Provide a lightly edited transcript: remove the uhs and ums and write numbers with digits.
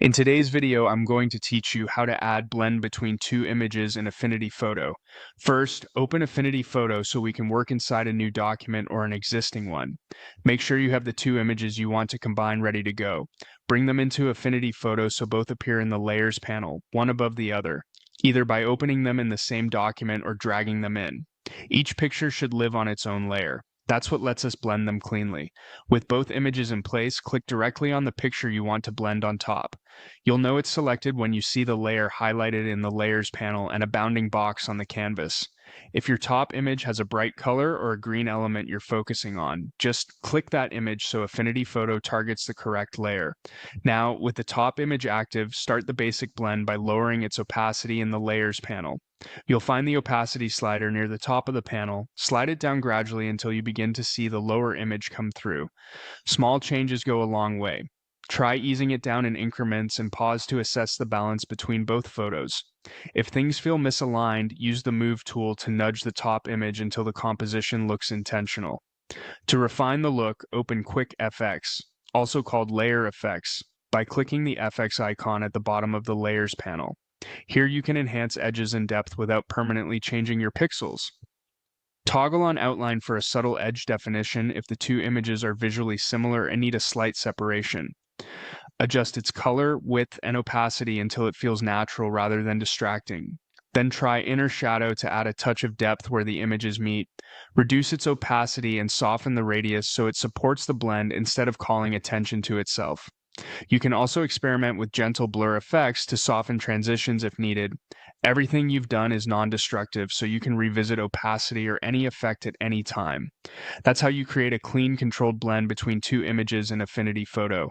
In today's video, I'm going to teach you how to add blend between two images in Affinity Photo. First, open Affinity Photo so we can work inside a new document or an existing one. Make sure you have the two images you want to combine ready to go. Bring them into Affinity Photo so both appear in the Layers panel, one above the other, either by opening them in the same document or dragging them in. Each picture should live on its own layer. That's what lets us blend them cleanly. With both images in place, click directly on the picture you want to blend on top. You'll know it's selected when you see the layer highlighted in the Layers panel and a bounding box on the canvas. If your top image has a bright color or a green element you're focusing on, just click that image so Affinity Photo targets the correct layer. Now, with the top image active, start the basic blend by lowering its opacity in the Layers panel. You'll find the opacity slider near the top of the panel. Slide it down gradually until you begin to see the lower image come through. Small changes go a long way. Try easing it down in increments and pause to assess the balance between both photos. If things feel misaligned, use the Move tool to nudge the top image until the composition looks intentional. To refine the look, open Quick FX, also called Layer Effects, by clicking the FX icon at the bottom of the Layers panel. Here you can enhance edges and depth without permanently changing your pixels. Toggle on outline for a subtle edge definition if the two images are visually similar and need a slight separation. Adjust its color, width, and opacity until it feels natural rather than distracting. Then try inner shadow to add a touch of depth where the images meet. Reduce its opacity and soften the radius so it supports the blend instead of calling attention to itself. You can also experiment with gentle blur effects to soften transitions if needed. Everything you've done is non-destructive, so you can revisit opacity or any effect at any time. That's how you create a clean, controlled blend between two images in Affinity Photo.